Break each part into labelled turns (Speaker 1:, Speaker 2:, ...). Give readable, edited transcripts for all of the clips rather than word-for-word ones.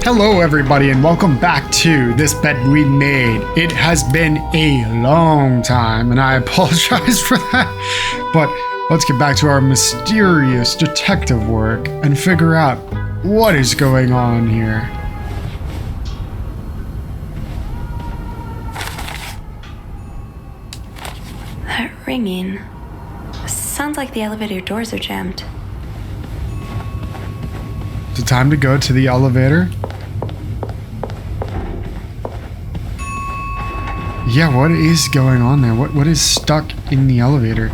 Speaker 1: Hello everybody and welcome back to This Bed We Made. It has been a long time and I apologize for that, but let's get back to our mysterious detective work and figure out what is going on here.
Speaker 2: That ringing sounds like the elevator doors are jammed.
Speaker 1: Is it time to go to the elevator? Yeah, what is going on there? What is stuck in the elevator?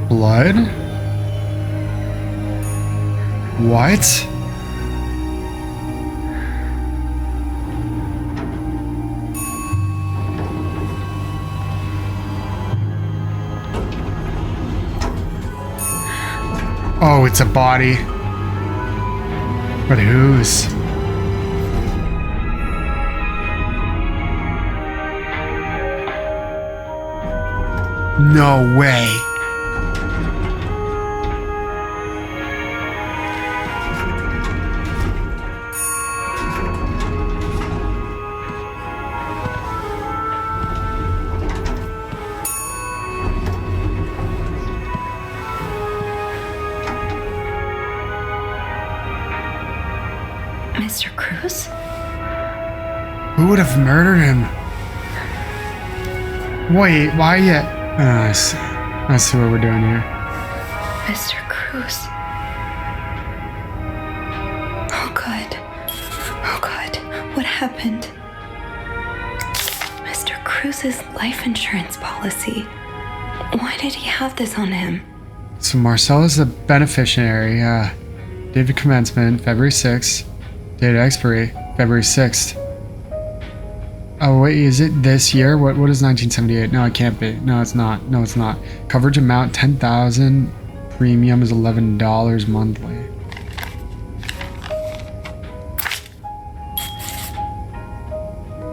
Speaker 1: Blood? What? Oh, it's a body. But whose? No way.
Speaker 2: Mr. Cruz?
Speaker 1: Who would have murdered him? Wait, why yet? I see what we're doing here.
Speaker 2: Mr. Cruz. Oh God. Oh God. What happened? Mr. Cruz's life insurance policy. Why did he have this on him?
Speaker 1: So Marcel is the beneficiary. Date of commencement, February 6th. Date of expiry, February 6th. Oh wait, is it this year? What is 1978? No, it can't be. No, it's not. No, it's not. Coverage amount $10,000. Premium is $11 monthly.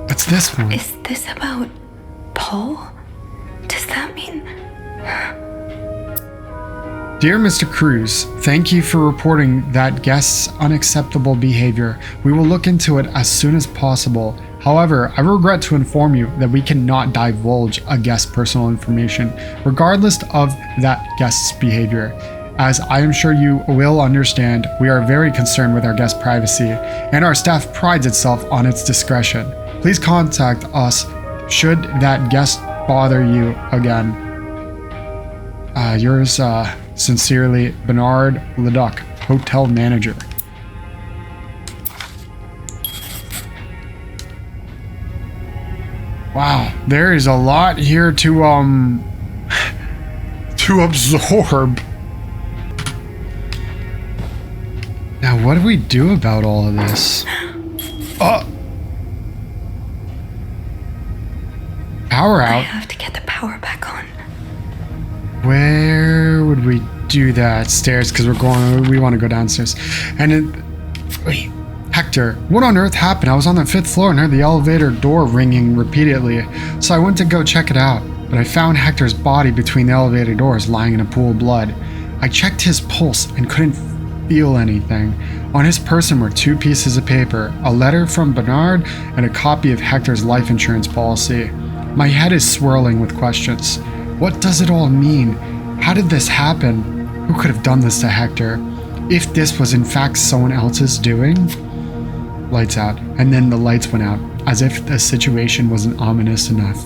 Speaker 1: What's this one?
Speaker 2: Is this about Paul? Does that mean...
Speaker 1: Dear Mr. Cruz, thank you for reporting that guest's unacceptable behavior. We will look into it as soon as possible. However, I regret to inform you that we cannot divulge a guest's personal information, regardless of that guest's behavior. As I am sure you will understand, we are very concerned with our guest's privacy, and our staff prides itself on its discretion. Please contact us should that guest bother you again. Yours, sincerely, Bernard Leduc, Hotel Manager. Wow, there is a lot here to absorb. Now, what do we do about all of this? Power out.
Speaker 2: I have to get the power back on.
Speaker 1: Where would we do that? Stairs, because we want to go downstairs. And wait, Hector, what on earth happened? I was on the 5th floor and heard the elevator door ringing repeatedly, so I went to go check it out, but I found Hector's body between the elevator doors lying in a pool of blood. I checked his pulse and couldn't feel anything. On his person were 2 pieces of paper, a letter from Bernard and a copy of Hector's life insurance policy. My head is swirling with questions. What does it all mean? How did this happen? Who could have done this to Hector? If this was in fact someone else's doing? Lights out, and then the lights went out, as if the situation wasn't ominous enough.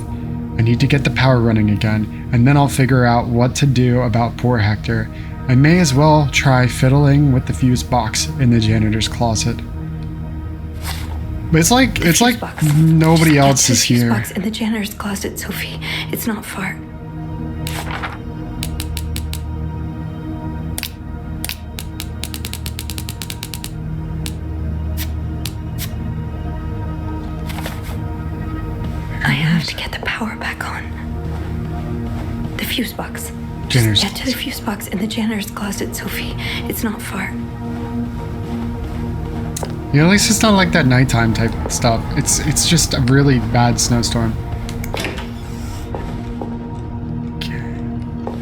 Speaker 1: I need to get the power running again, and then I'll figure out what to do about poor Hector. I may as well try fiddling with the fuse box in the janitor's closet. But it's like nobody else is here.
Speaker 2: Fuse box in the janitor's closet, Sophie. It's not far. I have to get the power back on. The fuse box. Just get to the fuse box in the janitor's closet, Sophie. It's not far.
Speaker 1: Yeah, at least it's not like that nighttime type stuff. It's just a really bad snowstorm.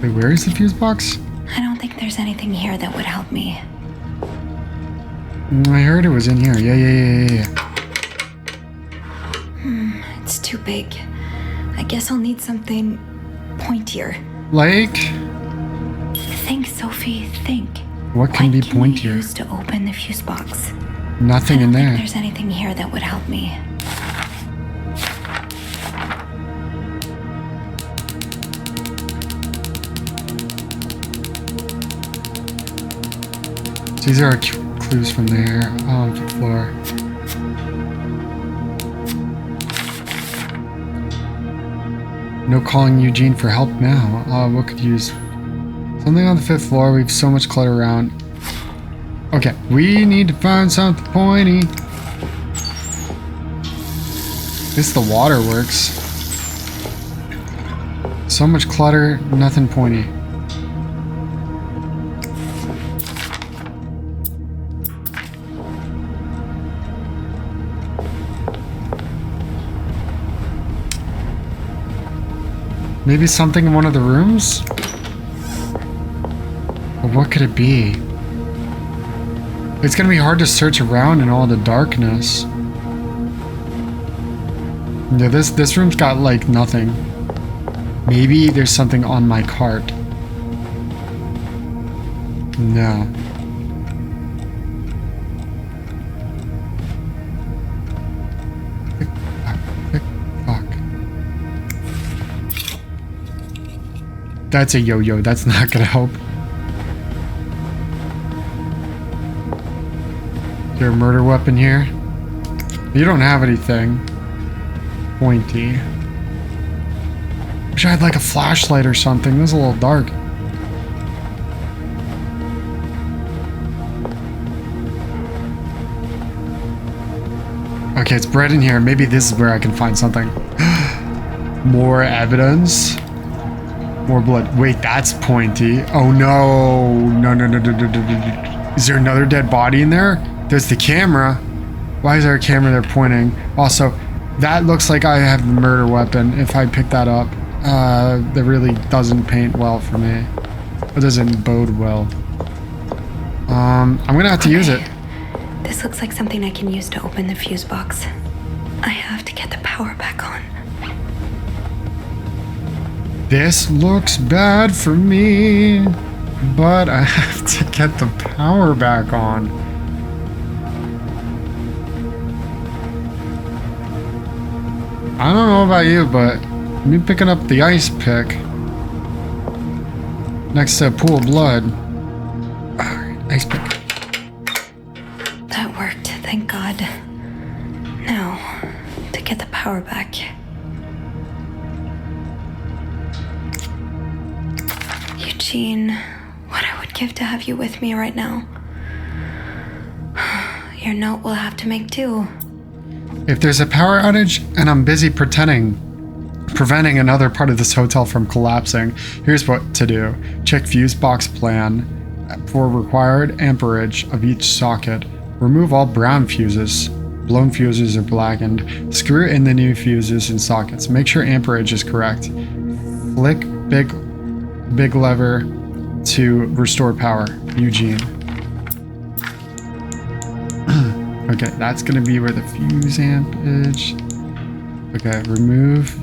Speaker 1: Wait, where is the fuse box?
Speaker 2: I don't think there's anything here that would help me.
Speaker 1: I heard it was in here. Yeah.
Speaker 2: It's too big. I guess I'll need something pointier.
Speaker 1: Like?
Speaker 2: Think, Sophie, think.
Speaker 1: What can be
Speaker 2: What can you
Speaker 1: pointier?
Speaker 2: use to open the fuse box?
Speaker 1: Nothing in
Speaker 2: I don't
Speaker 1: there.
Speaker 2: think there's anything here that would help me.
Speaker 1: These are our clues from there. Oh, the floor. No calling Eugene for help now. What could use? Something on the 5th floor. We have so much clutter around. Okay, we need to find something pointy. At least the water works. So much clutter, nothing pointy. Maybe something in one of the rooms? But what could it be? It's gonna be hard to search around in all the darkness. Yeah, this room's got like nothing. Maybe there's something on my cart. No. Fuck. That's a yo-yo. That's not gonna help. Is there a murder weapon here? You don't have anything pointy. Wish I had like a flashlight or something. This is a little dark. Okay, it's bred in here. Maybe this is where I can find something. More evidence. More blood. Wait, that's pointy. Oh no. No. Is there another dead body in there? There's the camera. Why is there a camera there pointing? Also, that looks like I have the murder weapon if I pick that up. That really doesn't paint well for me. It doesn't bode well. I'm gonna have to use it.
Speaker 2: This looks like something I can use to open the fuse box. I have to get the power back on.
Speaker 1: This looks bad for me, but I have to get the power back on. I don't know about you, but me picking up the ice pick next to a pool of blood. Ice pick.
Speaker 2: That worked, thank God. Now, to get the power back. Eugene, what I would give to have you with me right now. Your note will have to make do.
Speaker 1: If there's a power outage and I'm busy preventing another part of this hotel from collapsing, here's what to do. Check fuse box plan for required amperage of each socket. Remove all brown fuses. Blown fuses are blackened. Screw in the new fuses and sockets. Make sure amperage is correct. Flick big lever to restore power. Eugene. Okay, that's gonna be where the fuse ampage. Okay, remove.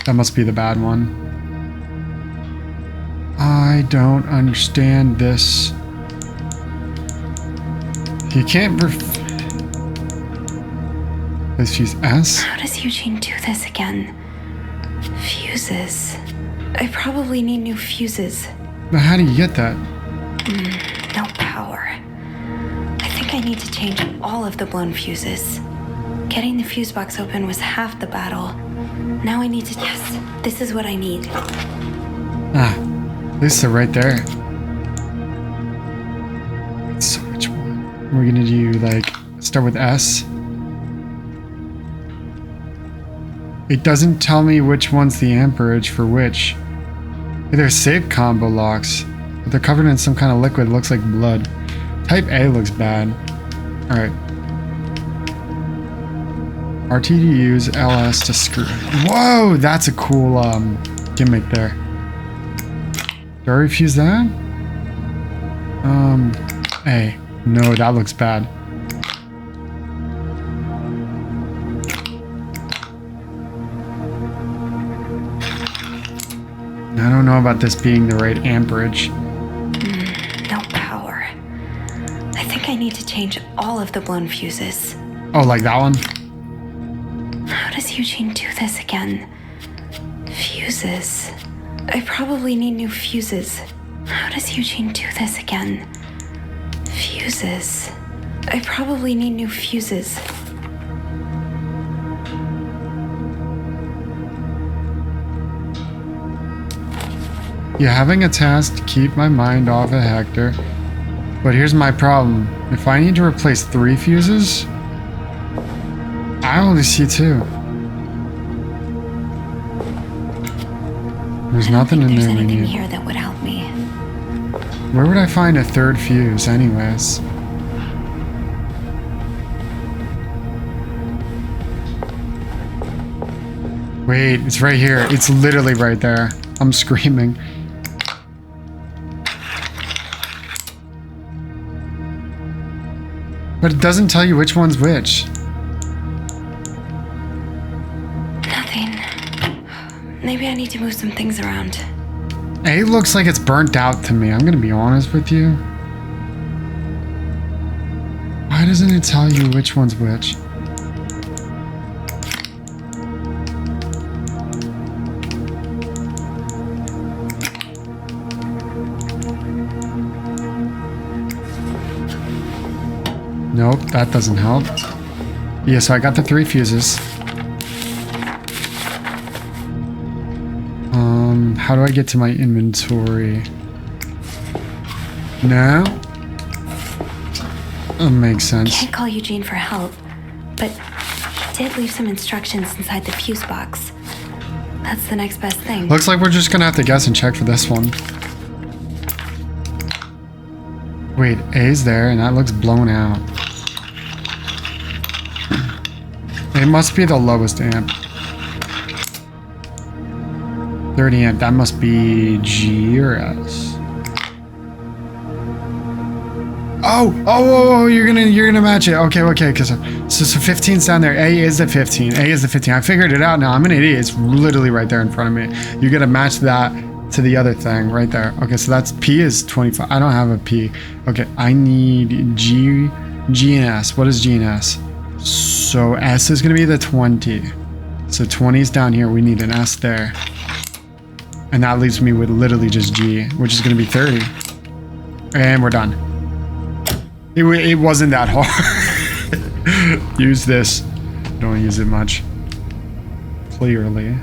Speaker 1: That must be the bad one. I don't understand this. You can't let's fuse S.
Speaker 2: How does Eugene do this again? Fuses. I probably need new fuses.
Speaker 1: But how do you get that?
Speaker 2: No power. I think I need to change all of the blown fuses. Getting the fuse box open was half the battle. Now I need to... Yes, this is what I need.
Speaker 1: Ah, this is right there. It's so much more. We're gonna do like, start with S. It doesn't tell me which one's the amperage for which. They're safe combo locks. But they're covered in some kind of liquid. It looks like blood. Type A looks bad. Alright. RT to use, LS to screw. Whoa, that's a cool gimmick there. Do I refuse that? Hey, no, that looks bad. I don't know about this being the right amperage.
Speaker 2: No power. I think I need to change all of the blown fuses.
Speaker 1: Oh, like that one?
Speaker 2: How does Eugene do this again? Fuses. I probably need new fuses. How does Eugene do this again? Fuses. I probably need new fuses.
Speaker 1: Yeah, having a task to keep my mind off of Hector. But here's my problem. If I need to replace 3 fuses, I only see 2. There's nothing in
Speaker 2: There's
Speaker 1: there we
Speaker 2: anything
Speaker 1: need.
Speaker 2: here that would help me.
Speaker 1: Where would I find a 3rd fuse anyways? Wait, it's right here. It's literally right there. I'm screaming. But it doesn't tell you which one's which.
Speaker 2: Nothing. Maybe I need to move some things around.
Speaker 1: A looks like it's burnt out to me. I'm gonna be honest with you. Why doesn't it tell you which one's which? Nope, that doesn't help. Yeah, so I got the 3 fuses. How do I get to my inventory? No? That makes sense.
Speaker 2: Can't call Eugene for help, but he did leave some instructions inside the fuse box. That's the next best thing.
Speaker 1: Looks like we're just gonna have to guess and check for this one. Wait, A's there, and that looks blown out. It must be the lowest amp. 30 amp, that must be G or S. Oh, you're gonna match it. Okay, because so 15's down there. A is the 15. A is the 15. I figured it out now. I'm an idiot. It's literally right there in front of me. You gotta match that to the other thing right there. Okay, so that's P is 25. I don't have a P. Okay, I need G and S. What is G and S? So S is gonna be the 20. So 20 is down here. We need an S there. And that leaves me with literally just G, which is gonna be 30. And we're done. It wasn't that hard. Use this. Don't use it much. Clearly.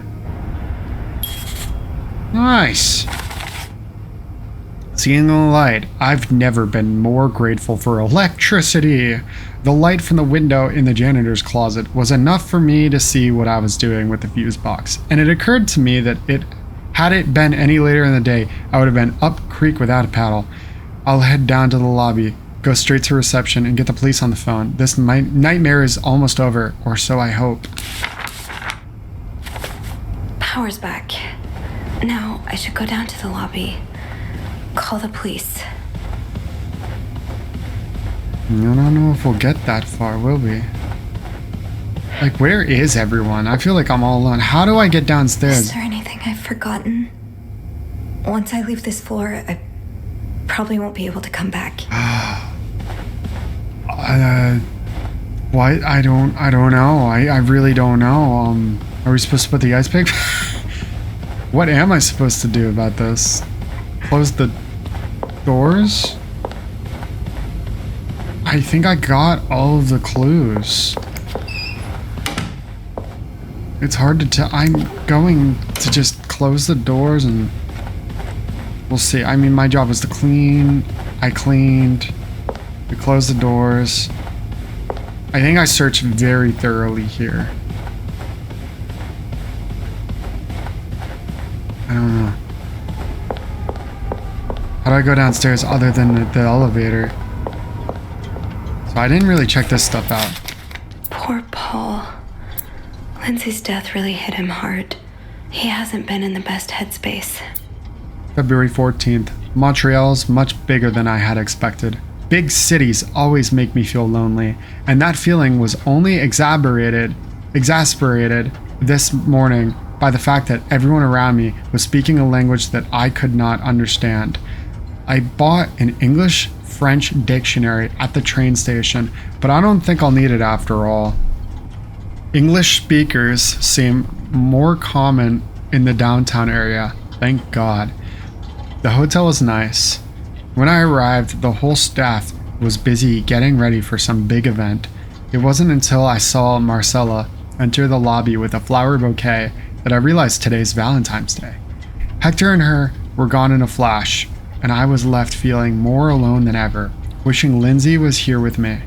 Speaker 1: Nice. Seeing the light. I've never been more grateful for electricity. The light from the window in the janitor's closet was enough for me to see what I was doing with the fuse box. And it occurred to me that had it been any later in the day, I would have been up creek without a paddle. I'll head down to the lobby, go straight to reception, and get the police on the phone. This nightmare is almost over, or so I hope.
Speaker 2: Power's back. Now I should go down to the lobby. Call the police.
Speaker 1: I don't know if we'll get that far, will we? Like, where is everyone? I feel like I'm all alone. How do I get downstairs?
Speaker 2: Is there anything I've forgotten? Once I leave this floor, I probably won't be able to come back.
Speaker 1: Why? I don't know. I really don't know. Are we supposed to put the ice pick? What am I supposed to do about this? Close the doors? I think I got all of the clues. It's hard to tell. I'm going to just close the doors and we'll see. I mean, my job was to clean. I cleaned. We closed the doors. I think I searched very thoroughly here. I don't know. How do I go downstairs other than the elevator? So I didn't really check this stuff out.
Speaker 2: Poor Paul. Lindsay's death really hit him hard. He hasn't been in the best headspace.
Speaker 1: February 14th. Montreal's much bigger than I had expected. Big cities always make me feel lonely, and that feeling was only exasperated this morning by the fact that everyone around me was speaking a language that I could not understand. I bought an English-French dictionary at the train station, but I don't think I'll need it after all. English speakers seem more common in the downtown area, thank God. The hotel was nice. When I arrived, the whole staff was busy getting ready for some big event. It wasn't until I saw Marcella enter the lobby with a flower bouquet that I realized today's Valentine's Day. Hector and her were gone in a flash, and I was left feeling more alone than ever, wishing Lindsay was here with me.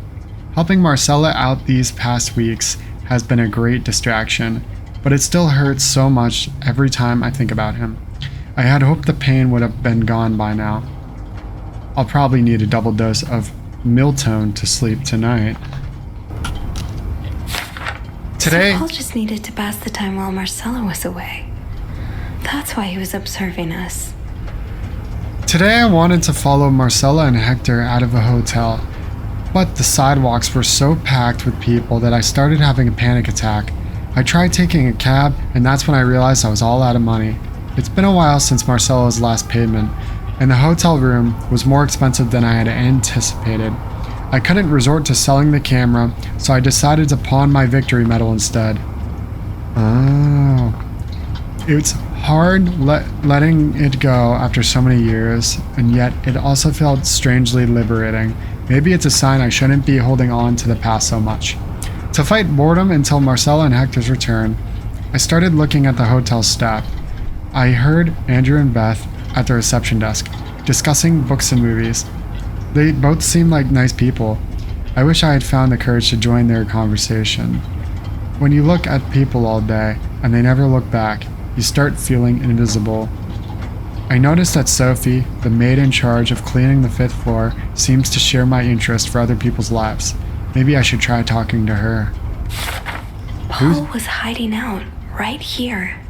Speaker 1: Helping Marcella out these past weeks has been a great distraction, but it still hurts so much every time I think about him. I had hoped the pain would have been gone by now. I'll probably need a double dose of Miltone to sleep tonight. Today,
Speaker 2: So Paul just needed to pass the time while Marcella was away. That's why he was observing us.
Speaker 1: Today I wanted to follow Marcella and Hector out of a hotel, but the sidewalks were so packed with people that I started having a panic attack. I tried taking a cab, and that's when I realized I was all out of money. It's been a while since Marcella's last payment, and the hotel room was more expensive than I had anticipated. I couldn't resort to selling the camera, so I decided to pawn my victory medal instead. Oh. It's hard letting it go after so many years, and yet it also felt strangely liberating. Maybe it's a sign I shouldn't be holding on to the past so much. To fight boredom until Marcella and Hector's return, I started looking at the hotel staff. I heard Andrew and Beth at the reception desk, discussing books and movies. They both seemed like nice people. I wish I had found the courage to join their conversation. When you look at people all day, and they never look back, you start feeling invisible. I noticed that Sophie, the maid in charge of cleaning the 5th floor, seems to share my interest for other people's lives. Maybe I should try talking to her.
Speaker 2: Paul was hiding out right here.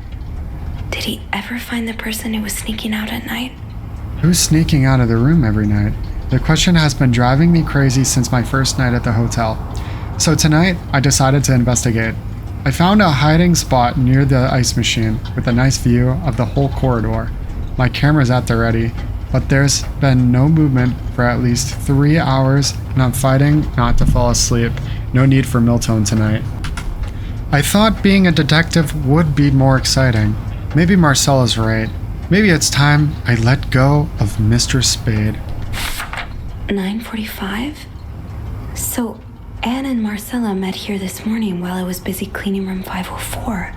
Speaker 2: Did he ever find the person who was sneaking out at night?
Speaker 1: Who's sneaking out of the room every night? The question has been driving me crazy since my first night at the hotel. So tonight, I decided to investigate. I found a hiding spot near the ice machine with a nice view of the whole corridor. My camera's at the ready, but there's been no movement for at least 3 hours, and I'm fighting not to fall asleep. No need for Miltone tonight. I thought being a detective would be more exciting. Maybe Marcella's right. Maybe it's time I let go of Mr. Spade.
Speaker 2: 9:45? So Anne and Marcella met here this morning while I was busy cleaning room 504.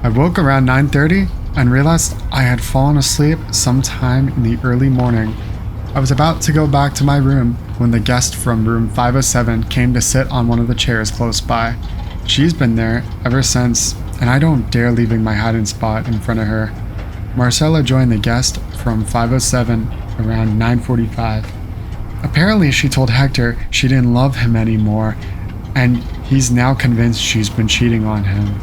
Speaker 1: I woke around 9:30 and realized I had fallen asleep sometime in the early morning. I was about to go back to my room when the guest from room 507 came to sit on one of the chairs close by. She's been there ever since, and I don't dare leaving my hiding spot in front of her. Marcella joined the guest from 507 around 9:45. Apparently she told Hector she didn't love him anymore, and he's now convinced she's been cheating on him.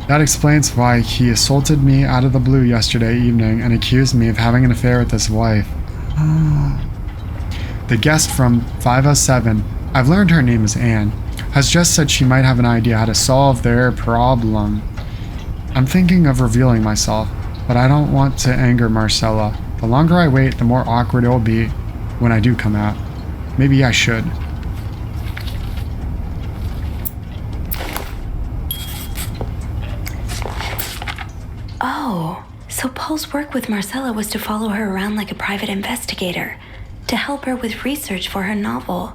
Speaker 1: That explains why he assaulted me out of the blue yesterday evening and accused me of having an affair with his wife. The guest from 507, I've learned her name is Anne, has just said she might have an idea how to solve their problem. I'm thinking of revealing myself, but I don't want to anger Marcella. The longer I wait, the more awkward it will be when I do come out. Maybe I should.
Speaker 2: Oh, so Paul's work with Marcella was to follow her around like a private investigator, to help her with research for her novel.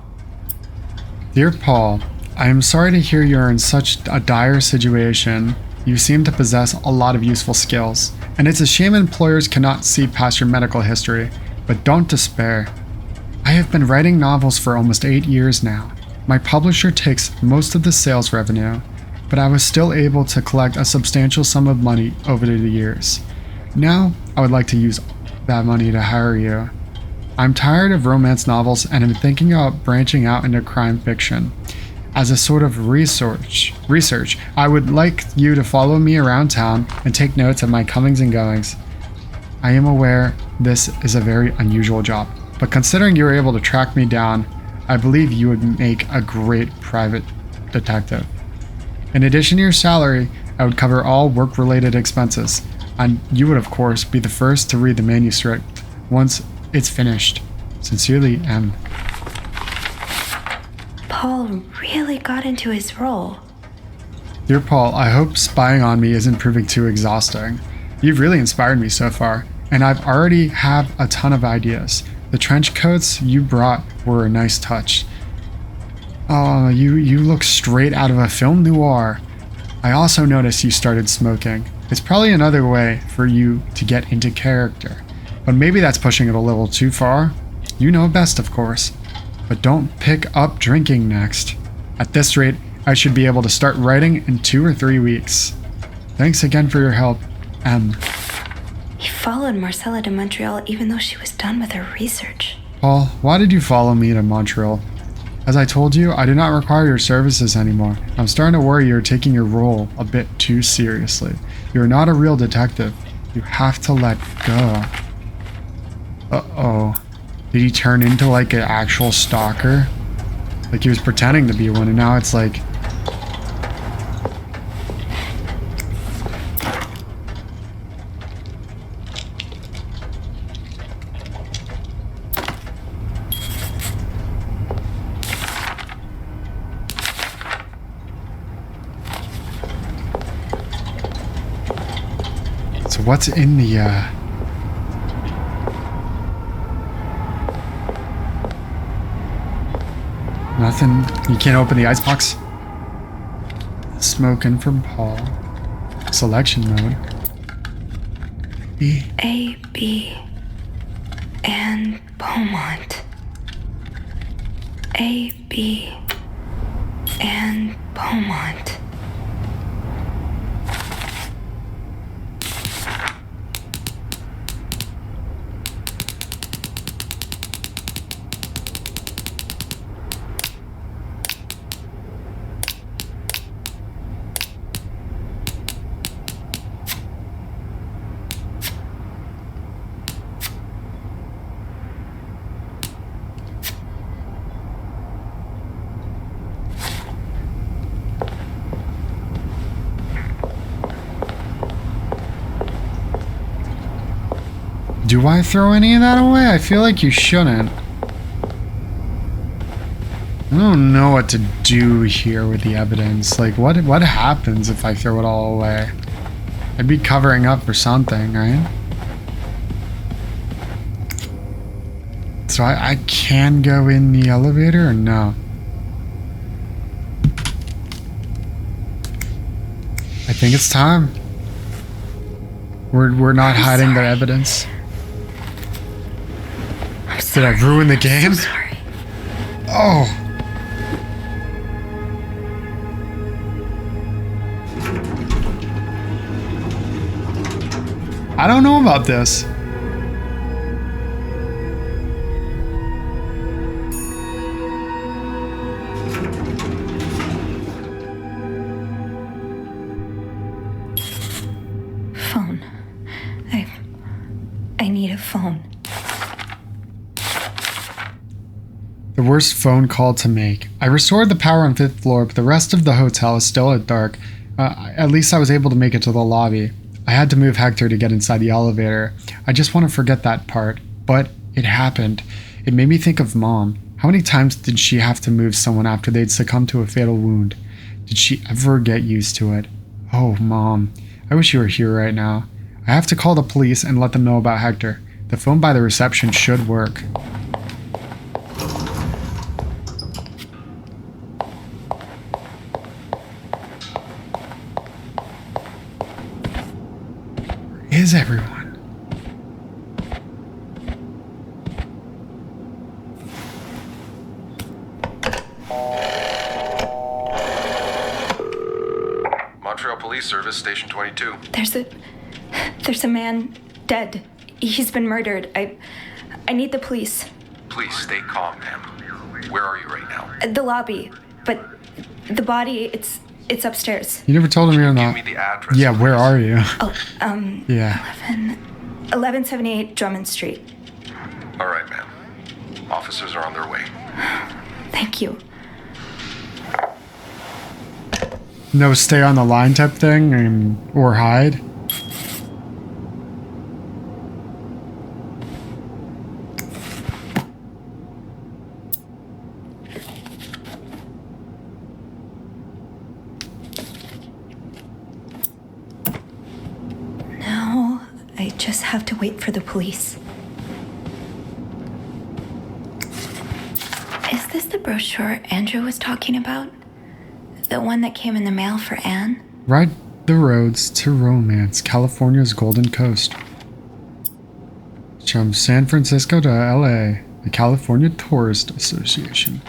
Speaker 1: Dear Paul, I am sorry to hear you're in such a dire situation. You seem to possess a lot of useful skills, and it's a shame employers cannot see past your medical history, but don't despair. I have been writing novels for almost 8 years now. My publisher takes most of the sales revenue, but I was still able to collect a substantial sum of money over the years. Now, I would like to use that money to hire you. I'm tired of romance novels and am thinking about branching out into crime fiction. As a sort of research, I would like you to follow me around town and take notes of my comings and goings. I am aware this is a very unusual job, but considering you were able to track me down, I believe you would make a great private detective. In addition to your salary, I would cover all work-related expenses, and you would of course be the first to read the manuscript once it's finished. Sincerely, M.
Speaker 2: Paul really got into his role.
Speaker 1: Dear Paul, I hope spying on me isn't proving too exhausting. You've really inspired me so far, and I've already have a ton of ideas. The trench coats you brought were a nice touch. Oh, you look straight out of a film noir. I also noticed you started smoking. It's probably another way for you to get into character, but maybe that's pushing it a little too far. You know best, of course. But don't pick up drinking next. At this rate, I should be able to start writing in 2 or 3 weeks. Thanks again for your help, M.
Speaker 2: He followed Marcella to Montreal even though she was done with her research.
Speaker 1: Paul, why did you follow me to Montreal? As I told you, I do not require your services anymore. I'm starting to worry you're taking your role a bit too seriously. You're not a real detective. You have to let go. Uh-oh. Did he turn into like an actual stalker? Like he was pretending to be one, and now it's like... So what's in the, Nothing. You can't open the icebox. Smoking from Paul. Selection mode. B.
Speaker 2: A, B, and Beaumont. A, B, and Beaumont.
Speaker 1: Do I throw any of that away? I feel like you shouldn't. I don't know what to do here with the evidence. Like, what happens if I throw it all away? I'd be covering up for something, right? So I can go in the elevator or no? I think it's time. We're not hiding the evidence. Did I ruin the game?
Speaker 2: I'm sorry.
Speaker 1: Oh. I don't know about this.
Speaker 2: Phone. I need a phone.
Speaker 1: The worst phone call to make. I restored the power on 5th floor, but the rest of the hotel is still at dark. At least I was able to make it to the lobby. I had to move Hector to get inside the elevator. I just want to forget that part, but it happened. It made me think of Mom. How many times did she have to move someone after they'd succumbed to a fatal wound? Did she ever get used to it? Oh, Mom. I wish you were here right now. I have to call the police and let them know about Hector. The phone by the reception should work. Where is everyone?
Speaker 3: Montreal Police Service, Station 22.
Speaker 2: There's a man dead. He's been murdered. I need the police.
Speaker 3: Please stay calm, ma'am. Where are you right now?
Speaker 2: The lobby. But The body, it's upstairs.
Speaker 1: You never told me or
Speaker 3: Give
Speaker 1: not.
Speaker 3: me the address.
Speaker 1: Yeah, where are you?
Speaker 2: Oh,
Speaker 1: Yeah.
Speaker 2: 1178 Drummond Street.
Speaker 3: All right, ma'am. Officers are on their way.
Speaker 2: Thank you.
Speaker 1: No stay on the line type thing or hide.
Speaker 2: Now, I just have to wait for the police. Is this the brochure Andrew was talking about? The one that came in the mail for Anne?
Speaker 1: Ride the roads to romance, California's Golden Coast. From San Francisco to LA, the California Tourist Association.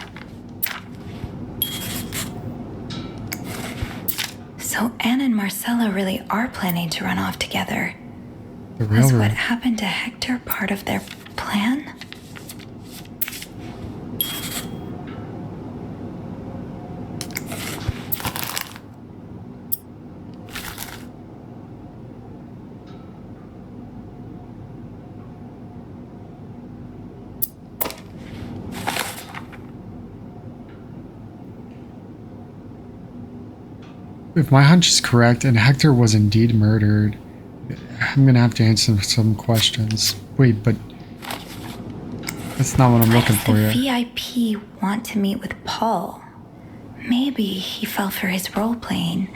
Speaker 2: So Anne and Marcella really are planning to run off together.
Speaker 1: The
Speaker 2: Was what
Speaker 1: railroad.
Speaker 2: happened to Hector part of their plan?
Speaker 1: If my hunch is correct and Hector was indeed murdered, I'm gonna have to answer some questions. Wait, but that's not what I'm looking for
Speaker 2: The
Speaker 1: yet.
Speaker 2: VIP want to meet with Paul. Maybe he fell for his role playing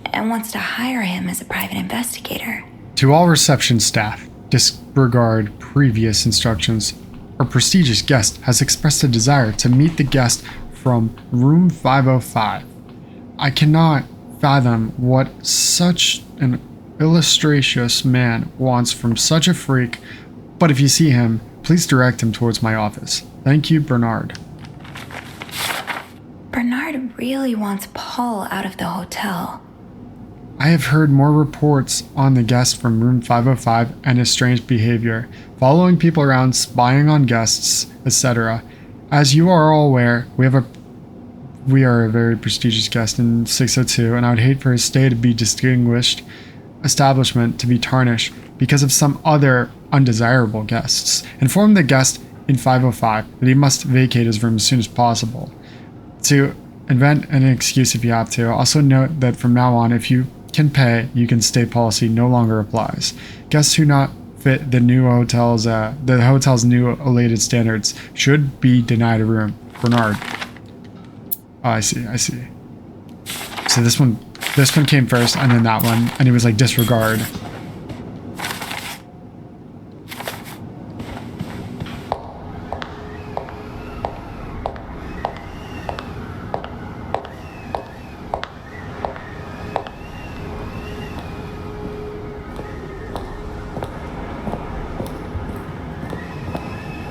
Speaker 2: and wants to hire him as a private investigator.
Speaker 1: To all reception staff, disregard previous instructions. Our prestigious guest has expressed a desire to meet the guest from room 505. I cannot fathom what such an illustrious man wants from such a freak, but if you see him, please direct him towards my office. Thank you, Bernard.
Speaker 2: Bernard really wants Paul out of the hotel.
Speaker 1: I have heard more reports on the guest from room 505 and his strange behavior, following people around, spying on guests, etc. As you are all aware, we are a very prestigious guest in 602, and I would hate for his stay to be distinguished establishment to be tarnished because of some other undesirable guests. Inform the guest in 505 that he must vacate his room as soon as possible. To invent an excuse if you have to. Also note that from now on, if you can pay, you can stay policy no longer applies. Guests who not fit the hotel's new elated standards should be denied a room. Bernard. Oh, I see. So this one came first, and then that one, and he was like, disregard.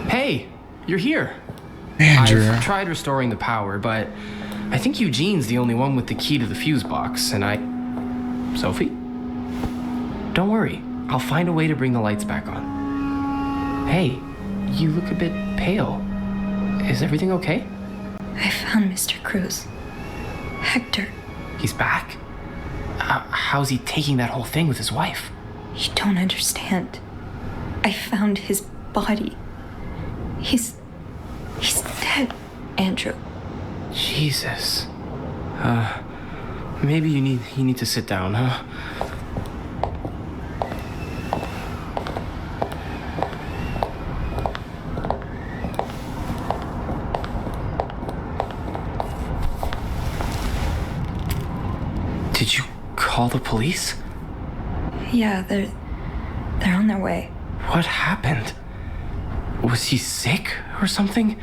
Speaker 4: Hey, you're here.
Speaker 1: Andrew.
Speaker 4: I've tried restoring the power, but I think Eugene's the only one with the key to the fuse box, and Sophie? Don't worry, I'll find a way to bring the lights back on. Hey, you look a bit pale. Is everything okay?
Speaker 2: I found Mr. Cruz. Hector.
Speaker 4: He's back? How's he taking that whole thing with his wife?
Speaker 2: You don't understand. I found his body. He's dead, Andrew.
Speaker 4: Jesus. Maybe you need to sit down, huh? Did you call the police?
Speaker 2: Yeah, they're on their way.
Speaker 4: What happened? Was he sick or something?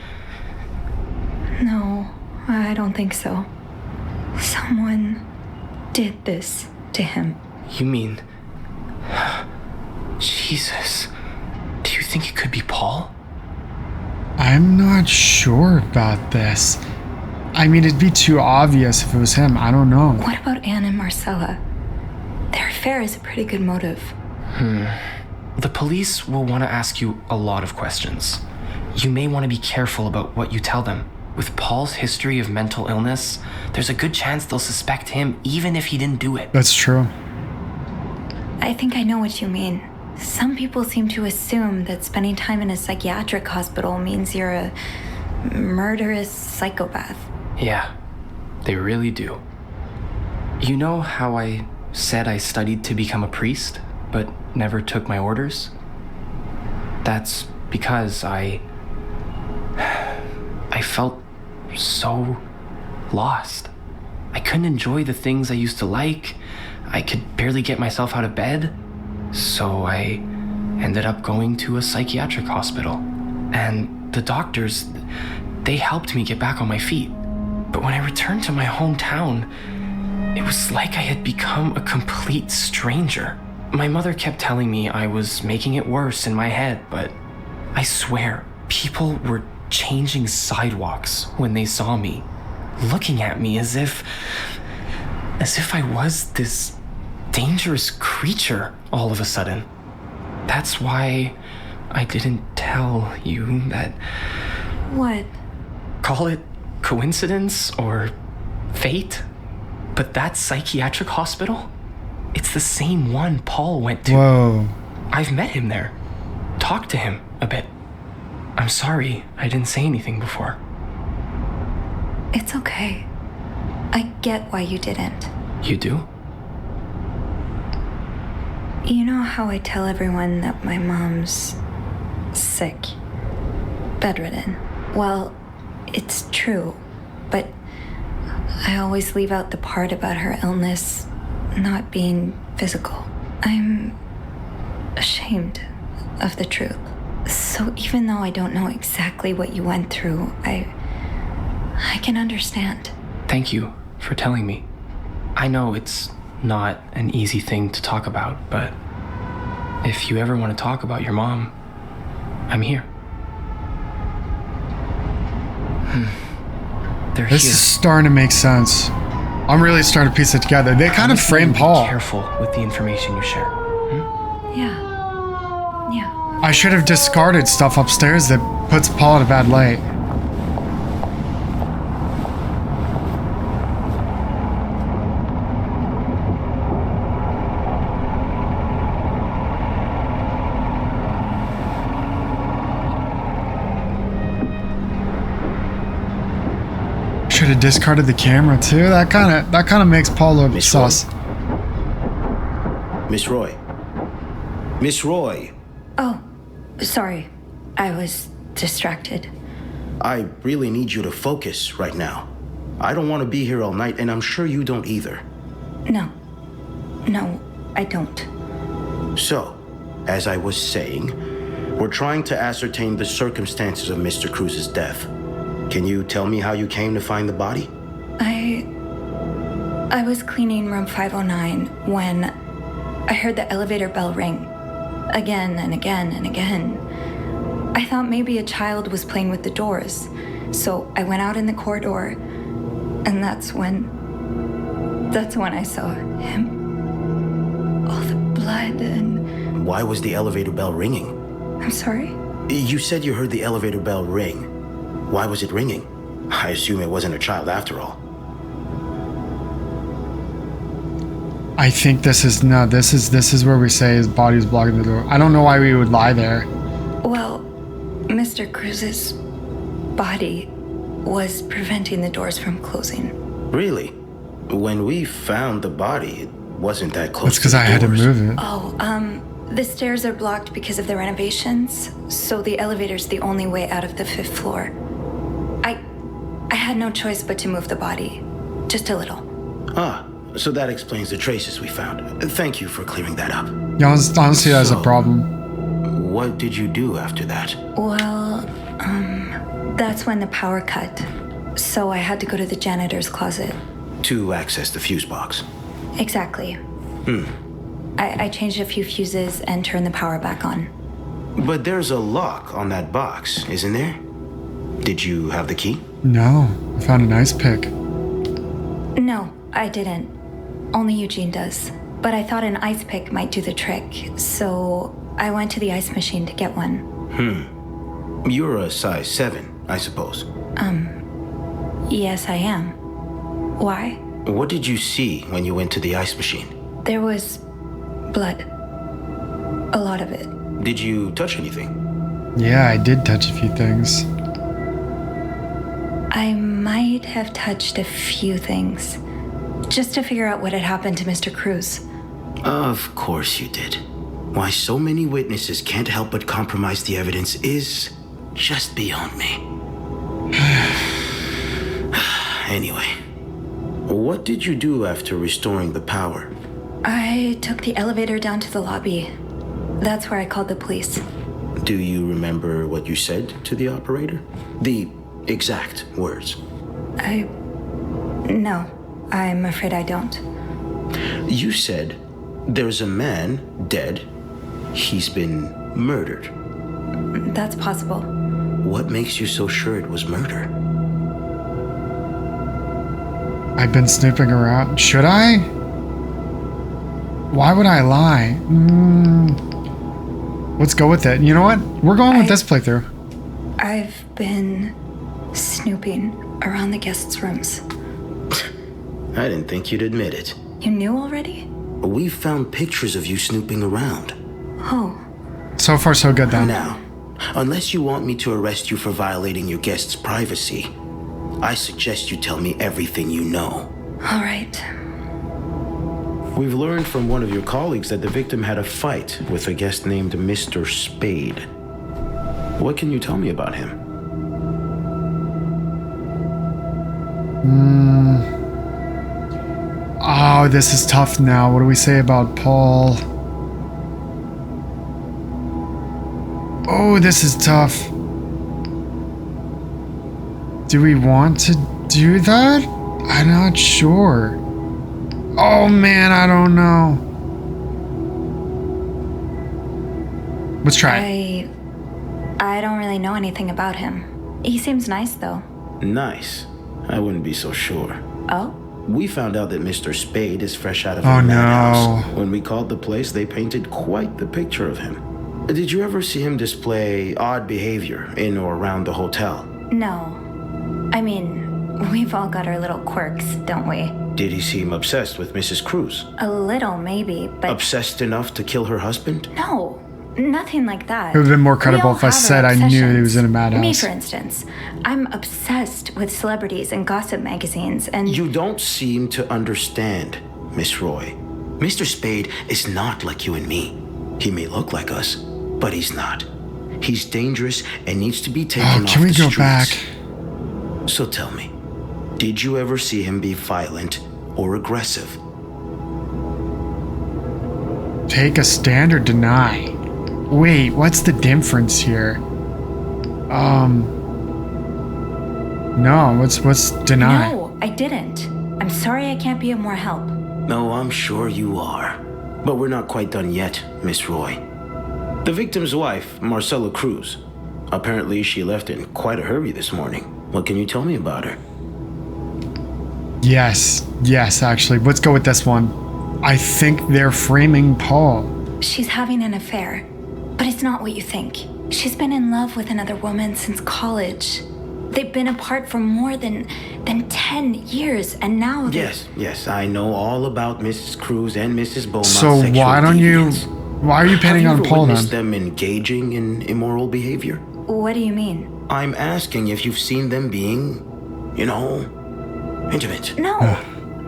Speaker 2: No, I don't think so. Someone did this to him.
Speaker 4: You mean... Jesus. Do you think it could be Paul?
Speaker 1: I'm not sure about this. I mean, it'd be too obvious if it was him. I don't know.
Speaker 2: What about Anne and Marcella? Their affair is a pretty good motive.
Speaker 4: The police will want to ask you a lot of questions. You may want to be careful about what you tell them. With Paul's history of mental illness, there's a good chance they'll suspect him even if he didn't do it.
Speaker 1: That's true.
Speaker 2: I think I know what you mean. Some people seem to assume that spending time in a psychiatric hospital means you're a murderous psychopath.
Speaker 4: Yeah, they really do. You know how I said I studied to become a priest, but never took my orders? That's because I felt so lost. I couldn't enjoy the things I used to like. I could barely get myself out of bed. So I ended up going to a psychiatric hospital. And the doctors, they helped me get back on my feet. But when I returned to my hometown, it was like I had become a complete stranger. My mother kept telling me I was making it worse in my head, but I swear, people were changing sidewalks when they saw me, looking at me as if I was this dangerous creature all of a sudden. That's why I didn't tell you that.
Speaker 2: What?
Speaker 4: Call it coincidence or fate, but that psychiatric hospital, it's the same one Paul went to.
Speaker 1: Whoa.
Speaker 4: I've met him there, talked to him a bit. I'm sorry I didn't say anything before.
Speaker 2: It's okay. I get why you didn't.
Speaker 4: You do?
Speaker 2: You know how I tell everyone that my mom's sick, bedridden? Well, it's true, but I always leave out the part about her illness not being physical. I'm ashamed of the truth. So even though I don't know exactly what you went through, I can understand.
Speaker 4: Thank you for telling me. I know it's not an easy thing to talk about, but if you ever want to talk about your mom, I'm here. They're
Speaker 1: This
Speaker 4: here.
Speaker 1: is starting to make sense. I'm really starting to piece it together. They kind of frame Paul.
Speaker 4: Be careful with the information you share.
Speaker 2: Yeah.
Speaker 1: I should have discarded stuff upstairs that puts Paul in a bad light. Should have discarded the camera too. That kind of makes Paul look
Speaker 5: Miss
Speaker 1: sus.
Speaker 5: Miss Roy. Miss Roy.
Speaker 2: Oh, sorry. I was distracted.
Speaker 5: I really need you to focus right now. I don't want to be here all night, and I'm sure you don't either.
Speaker 2: No, I don't.
Speaker 5: So, as I was saying, we're trying to ascertain the circumstances of Mr. Cruz's death. Can you tell me how you came to find the body?
Speaker 2: I was cleaning room 509 when I heard the elevator bell ring. Again and again and again. I thought maybe a child was playing with the doors, so I went out in the corridor, and that's when I saw him. All the blood and...
Speaker 5: Why was the elevator bell ringing?
Speaker 2: I'm sorry?
Speaker 5: You said you heard the elevator bell ring. Why was it ringing? I assume it wasn't a child after all.
Speaker 1: I think this is where we say his body was blocking the door. I don't know why we would lie there.
Speaker 2: Well, Mr. Cruz's body was preventing the doors from closing.
Speaker 5: Really? When we found the body, it wasn't that close.
Speaker 1: That's because
Speaker 5: to the
Speaker 1: I had to
Speaker 5: doors.
Speaker 1: move it.
Speaker 2: Oh, the stairs are blocked because of the renovations, so the elevator's the only way out of the 5th floor. I had no choice but to move the body. Just a little.
Speaker 5: Ah, so that explains the traces we found. Thank you for clearing that up.
Speaker 1: Yeah, honestly, that's a problem.
Speaker 5: What did you do after that?
Speaker 2: Well, that's when the power cut. So I had to go to the janitor's closet.
Speaker 5: To access the fuse box.
Speaker 2: Exactly. I changed a few fuses and turned the power back on.
Speaker 5: But there's a lock on that box, isn't there? Did you have the key?
Speaker 1: No, I found an ice pick.
Speaker 2: No, I didn't. Only Eugene does. But I thought an ice pick might do the trick, so I went to the ice machine to get one.
Speaker 5: You're a size 7, I suppose.
Speaker 2: Yes, I am. Why?
Speaker 5: What did you see when you went to the ice machine?
Speaker 2: There was blood. A lot of it.
Speaker 5: Did you touch anything?
Speaker 1: Yeah, I did touch a few things.
Speaker 2: I might have touched a few things. Just to figure out what had happened to Mr. Cruz.
Speaker 5: Of course you did. Why so many witnesses can't help but compromise the evidence is just beyond me. Anyway, what did you do after restoring the power?
Speaker 2: I took the elevator down to the lobby. That's where I called the police.
Speaker 5: Do you remember what you said to the operator? The exact words.
Speaker 2: No, I'm afraid I don't.
Speaker 5: You said there's a man dead. He's been murdered.
Speaker 2: That's possible.
Speaker 5: What makes you so sure it was murder?
Speaker 1: I've been snooping around. Should I? Why would I lie? Let's go with it. You know what? We're going with this playthrough.
Speaker 2: I've been snooping around the guests' rooms.
Speaker 5: I didn't think you'd admit it.
Speaker 2: You knew already?
Speaker 5: We found pictures of you snooping around.
Speaker 2: Oh.
Speaker 1: So far, so good then.
Speaker 5: Now, unless you want me to arrest you for violating your guest's privacy, I suggest you tell me everything you know.
Speaker 2: All right.
Speaker 5: We've learned from one of your colleagues that the victim had a fight with a guest named Mr. Spade. What can you tell me about him?
Speaker 1: Oh, this is tough now. What do we say about Paul? Oh, this is tough. Do we want to do that? I'm not sure. Oh man, I don't know. Let's try it.
Speaker 2: I don't really know anything about him. He seems nice though.
Speaker 5: Nice. I wouldn't be so sure.
Speaker 2: Oh?
Speaker 5: We found out that Mr. Spade is fresh out of
Speaker 1: Oh,
Speaker 5: a
Speaker 1: no.
Speaker 5: madhouse. When we called the place, they painted quite the picture of him. Did you ever see him display odd behavior in or around the hotel?
Speaker 2: No. I mean, we've all got our little quirks, don't we?
Speaker 5: Did he seem obsessed with Mrs. Cruz?
Speaker 2: A little, maybe, but
Speaker 5: Obsessed enough to kill her husband?
Speaker 2: no. Nothing like that.
Speaker 1: It would have been more
Speaker 2: We
Speaker 1: credible
Speaker 2: all
Speaker 1: if I
Speaker 2: have
Speaker 1: said
Speaker 2: our
Speaker 1: I knew he
Speaker 2: obsessions.
Speaker 1: was in a madhouse.
Speaker 2: Me, for instance. I'm obsessed with celebrities and gossip magazines, and
Speaker 5: You don't seem to understand, Miss Roy. Mr. Spade is not like you and me. He may look like us, but he's not. He's dangerous and needs to be taken off
Speaker 1: can we
Speaker 5: the
Speaker 1: go
Speaker 5: streets.
Speaker 1: back?
Speaker 5: So tell me, did you ever see him be violent or aggressive?
Speaker 1: Take a stand or deny? Wait, what's the difference here? No, what's deny?
Speaker 2: no, I didn't. I'm sorry I can't be of more help.
Speaker 5: No, I'm sure you are. But we're not quite done yet, Miss Roy. The victim's wife, Marcela Cruz. Apparently she left in quite a hurry this morning. What can you tell me about her?
Speaker 1: Yes, actually. Let's go with this one. I think they're framing Paul.
Speaker 2: She's having an affair, but it's not what you think. She's been in love with another woman since college. They've been apart for more than 10 years, and now
Speaker 5: Yes, I know all about Mrs. Cruz and Mrs. Beaumont's
Speaker 1: So
Speaker 5: sexual
Speaker 1: why don't you?
Speaker 5: deviance.
Speaker 1: Why are you pinning
Speaker 5: Have
Speaker 1: on
Speaker 5: you
Speaker 1: Paul
Speaker 5: ever
Speaker 1: then?
Speaker 5: witnessed them engaging in immoral behavior?
Speaker 2: What do you mean?
Speaker 5: I'm asking if you've seen them being, intimate.
Speaker 2: No,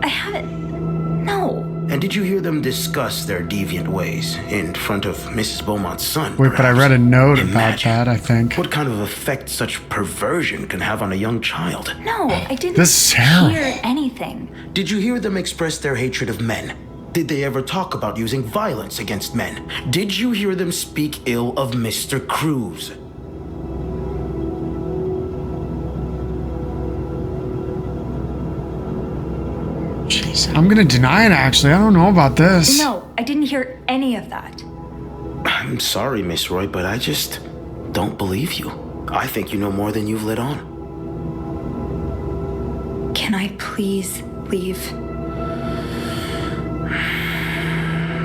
Speaker 2: I haven't. No.
Speaker 5: And did you hear them discuss their deviant ways in front of Mrs. Beaumont's son?
Speaker 1: Wait, but I
Speaker 5: perhaps?
Speaker 1: read a note about
Speaker 5: Imagine
Speaker 1: that, I think.
Speaker 5: what kind of effect such perversion can have on a young child.
Speaker 2: No, I didn't
Speaker 1: This is terrible.
Speaker 2: hear anything.
Speaker 5: Did you hear them express their hatred of men? Did they ever talk about using violence against men? Did you hear them speak ill of Mr. Cruz?
Speaker 1: Jeez, I'm gonna deny it actually. I don't know about this.
Speaker 2: No, I didn't hear any of that.
Speaker 5: I'm sorry, Miss Roy, but I just don't believe you. I think you know more than you've let on.
Speaker 2: Can I please leave?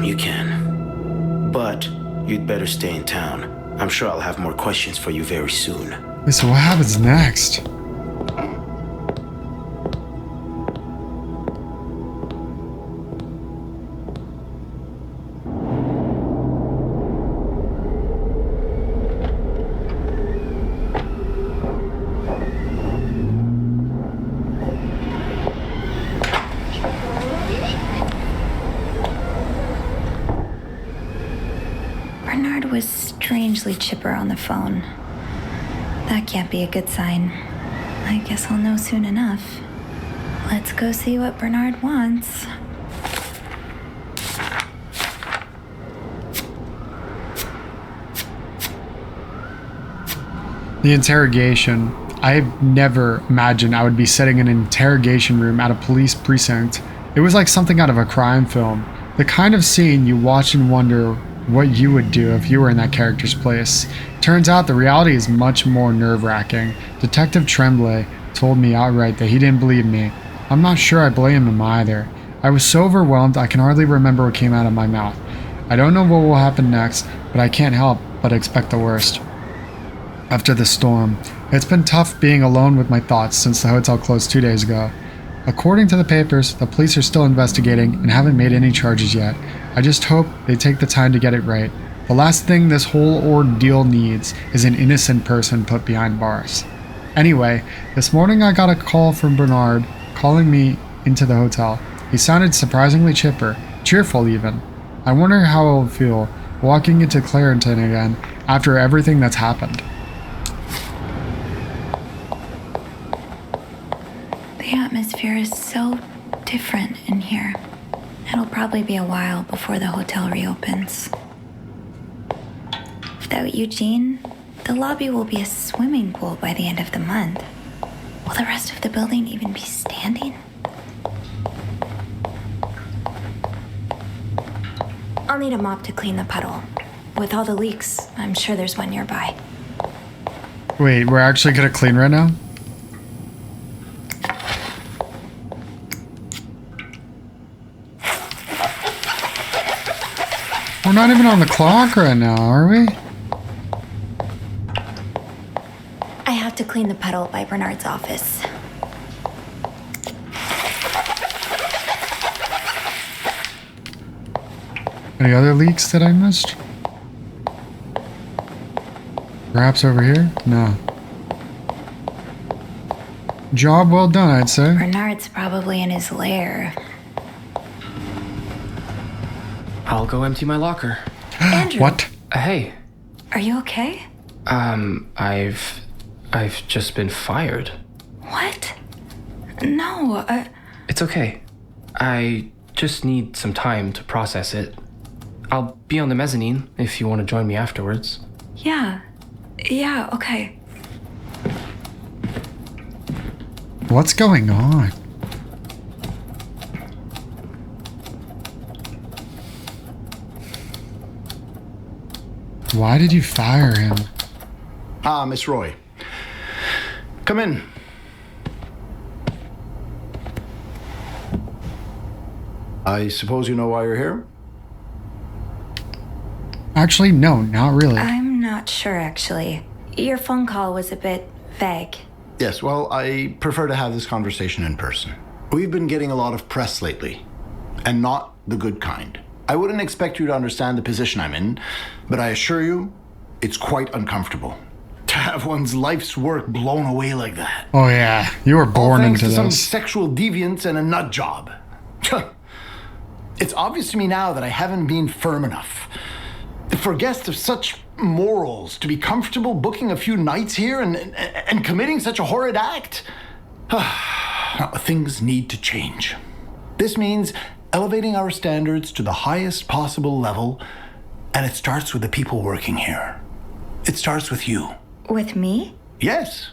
Speaker 5: You can. But you'd better stay in town. I'm sure I'll have more questions for you very soon.
Speaker 1: Wait, so what happens next?
Speaker 2: Bernard was strangely chipper on the phone. That can't be a good sign. I guess I'll know soon enough. Let's go see what Bernard wants.
Speaker 1: The interrogation. I never imagined I would be sitting in an interrogation room at a police precinct. It was like something out of a crime film. The kind of scene you watch and wonder what you would do if you were in that character's place. Turns out the reality is much more nerve-wracking. Detective Tremblay told me outright that he didn't believe me. I'm not sure I blame him either. I was so overwhelmed I can hardly remember what came out of my mouth. I don't know what will happen next, but I can't help but expect the worst. After the storm, it's been tough being alone with my thoughts since the hotel closed 2 days ago. According to the papers, the police are still investigating and haven't made any charges yet. I just hope they take the time to get it right. The last thing this whole ordeal needs is an innocent person put behind bars. Anyway, this morning I got a call from Bernard calling me into the hotel. He sounded surprisingly chipper, cheerful even. I wonder how I'll feel walking into Clarenton again after everything that's happened.
Speaker 2: The atmosphere is so different in here. It'll probably be a while before the hotel reopens. Without Eugene, the lobby will be a swimming pool by the end of the month. Will the rest of the building even be standing? I'll need a mop to clean the puddle. With all the leaks, I'm sure there's one nearby.
Speaker 1: Wait, we're actually gonna clean right now? We're not even on the clock right now, are we?
Speaker 2: I have to clean the puddle by Bernard's office.
Speaker 1: Any other leaks that I missed? Perhaps over here? No. Job well done, I'd say.
Speaker 2: Bernard's probably in his lair.
Speaker 4: I'll go empty my locker.
Speaker 2: Andrew.
Speaker 1: What?
Speaker 4: Hey,
Speaker 2: Are you okay?
Speaker 4: I've just been fired.
Speaker 2: What? No,
Speaker 4: It's okay. I just need some time to process it. I'll be on the mezzanine if you want to join me afterwards.
Speaker 2: yeah. Yeah, okay.
Speaker 1: What's going on? Why did you fire him?
Speaker 6: Ah, Miss Roy. Come in. I suppose you know why you're here?
Speaker 1: Actually, no, not really.
Speaker 2: I'm not sure, actually. Your phone call was a bit vague.
Speaker 6: Yes, well, I prefer to have this conversation in person. We've been getting a lot of press lately, and not the good kind. I wouldn't expect you to understand the position I'm in, but I assure you, it's quite uncomfortable. To have one's life's work blown away like that.
Speaker 1: Oh yeah, you were born
Speaker 6: Thanks
Speaker 1: into
Speaker 6: to some
Speaker 1: this.
Speaker 6: sexual deviance and a nut job. It's obvious to me now that I haven't been firm enough. For guests of such morals to be comfortable booking a few nights here and committing such a horrid act. Things need to change. This means elevating our standards to the highest possible level, and it starts with the people working here. It starts with you.
Speaker 2: With me?
Speaker 6: Yes.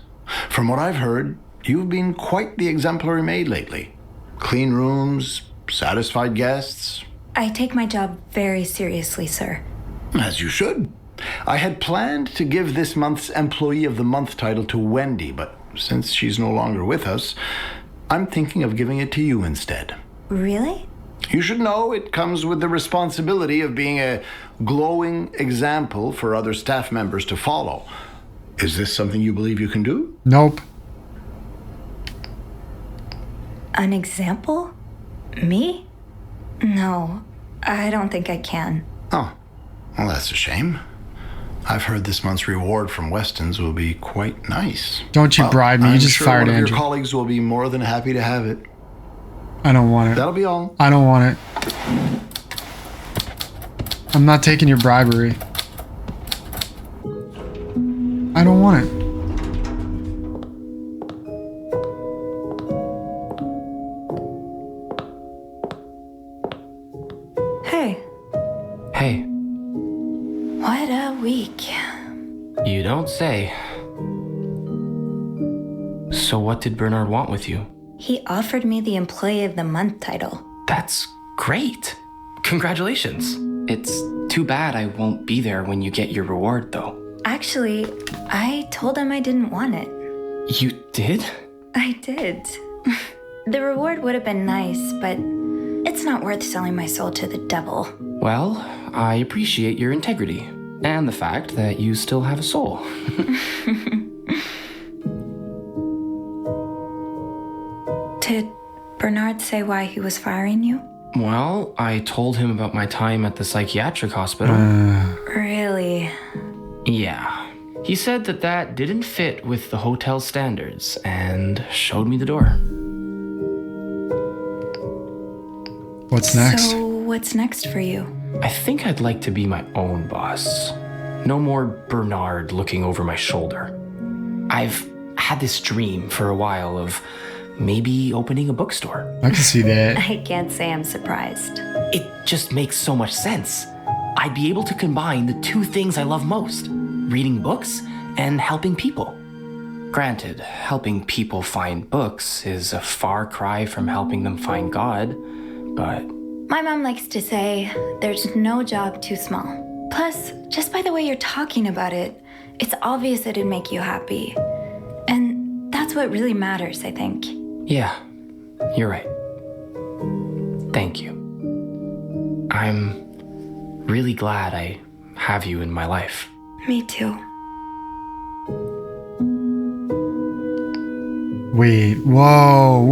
Speaker 6: From what I've heard, you've been quite the exemplary maid lately. Clean rooms, satisfied guests.
Speaker 2: I take my job very seriously, sir.
Speaker 6: As you should. I had planned to give this month's Employee of the Month title to Wendy, but since she's no longer with us, I'm thinking of giving it to you instead.
Speaker 2: Really?
Speaker 6: You should know it comes with the responsibility of being a glowing example for other staff members to follow. Is this something you believe you can do?
Speaker 1: Nope.
Speaker 2: An example? Me? No, I don't think I can.
Speaker 6: Oh, well, that's a shame. I've heard this month's reward from Weston's will be quite nice.
Speaker 1: Don't you bribe me, you
Speaker 6: I'm
Speaker 1: just
Speaker 6: sure
Speaker 1: fired
Speaker 6: one of
Speaker 1: Andrew.
Speaker 6: your colleagues will be more than happy to have it.
Speaker 1: I don't want it.
Speaker 6: That'll be all.
Speaker 1: I don't want it. I'm not taking your bribery. I don't want it.
Speaker 2: Hey,
Speaker 4: Hey,
Speaker 2: what a week.
Speaker 4: you don't say. So what did Bernard want with you?
Speaker 2: He offered me the Employee of the Month title.
Speaker 4: That's great. Congratulations. It's too bad I won't be there when you get your reward, though.
Speaker 2: Actually, I told him I didn't want it.
Speaker 4: You did?
Speaker 2: I did. The reward would have been nice, but it's not worth selling my soul to the devil.
Speaker 4: Well, I appreciate your integrity and the fact that you still have a soul.
Speaker 2: Did Bernard say why he was firing you?
Speaker 4: Well, I told him about my time at the psychiatric hospital.
Speaker 2: Really?
Speaker 4: Yeah. He said that didn't fit with the hotel standards and showed me the door.
Speaker 1: What's next?
Speaker 2: So, what's next for you?
Speaker 4: I think I'd like to be my own boss. No more Bernard looking over my shoulder. I've had this dream for a while of maybe opening a bookstore.
Speaker 1: I can see that.
Speaker 2: I can't say I'm surprised.
Speaker 4: It just makes so much sense. I'd be able to combine the two things I love most, reading books and helping people. Granted, helping people find books is a far cry from helping them find God, but
Speaker 2: My mom likes to say there's no job too small. Plus, just by the way you're talking about it, it's obvious it'd make you happy. And that's what really matters, I think.
Speaker 4: yeah, you're right. Thank you. I'm really glad I have you in my life.
Speaker 2: Me too.
Speaker 1: Wait, whoa.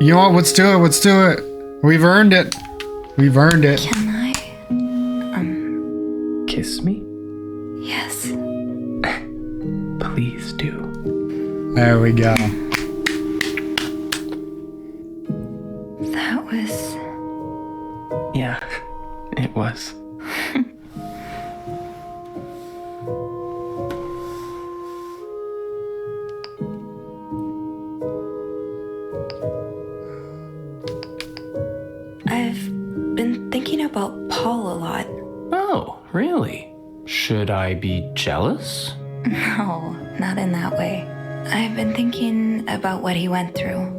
Speaker 1: You know what? Let's do it. We've earned it.
Speaker 2: Can I?
Speaker 4: Kiss me?
Speaker 2: Yes.
Speaker 4: Please do.
Speaker 1: There we go.
Speaker 2: That was...
Speaker 4: Yeah, it was.
Speaker 2: I've been thinking about Paul a lot.
Speaker 4: Oh, really? Should I be jealous?
Speaker 2: No, not in that way. I've been thinking about what he went through.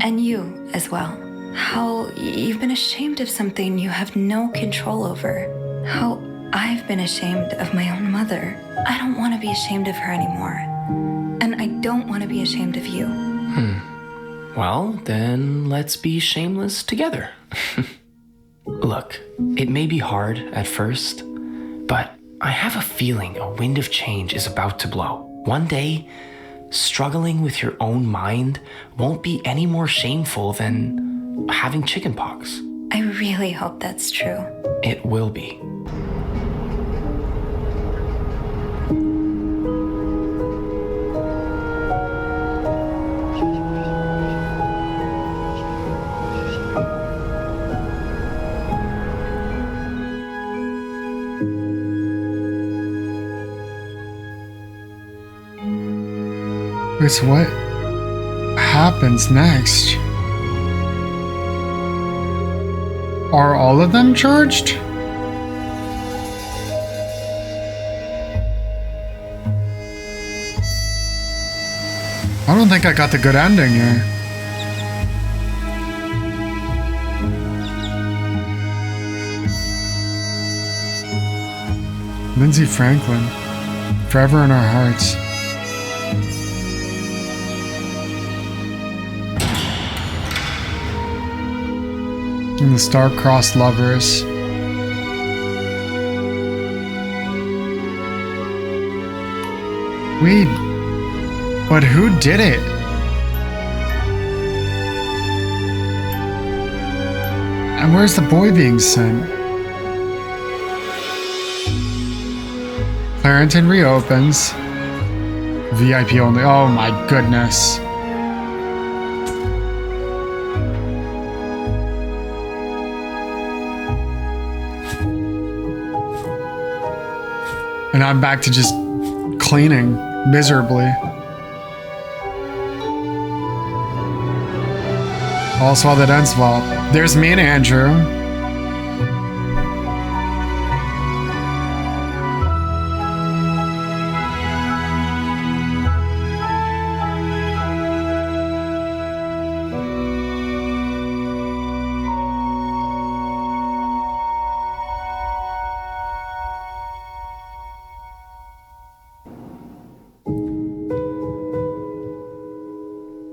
Speaker 2: And you as well. How you've been ashamed of something you have no control over. How I've been ashamed of my own mother. I don't want to be ashamed of her anymore. And I don't want to be ashamed of you.
Speaker 4: Well, then let's be shameless together. Look, it may be hard at first, but I have a feeling a wind of change is about to blow. One day, struggling with your own mind won't be any more shameful than having chickenpox.
Speaker 2: I really hope that's true.
Speaker 4: It will be.
Speaker 1: Wait, so what happens next? Are all of them charged? I don't think I got the good ending here. Lindsay Franklin, forever in our hearts. And the star-crossed lovers. Wait, but who did it? And where's the boy being sent? Clarenton reopens. VIP only. Oh my goodness. And I'm back to just cleaning miserably. Also, while that ends well. There's me and Andrew.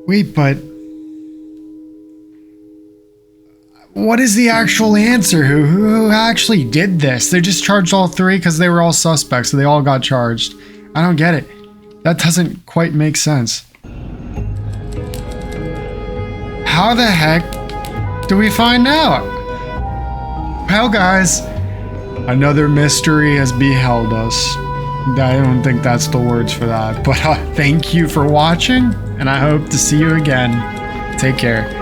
Speaker 1: Wait, but what is the actual answer? Who actually did this? They just charged all three because they were all suspects, so they all got charged. I don't get it. That doesn't quite make sense. How the heck do we find out? Well, guys, another mystery has beheld us. I don't think that's the words for that, but thank you for watching, and I hope to see you again. Take care.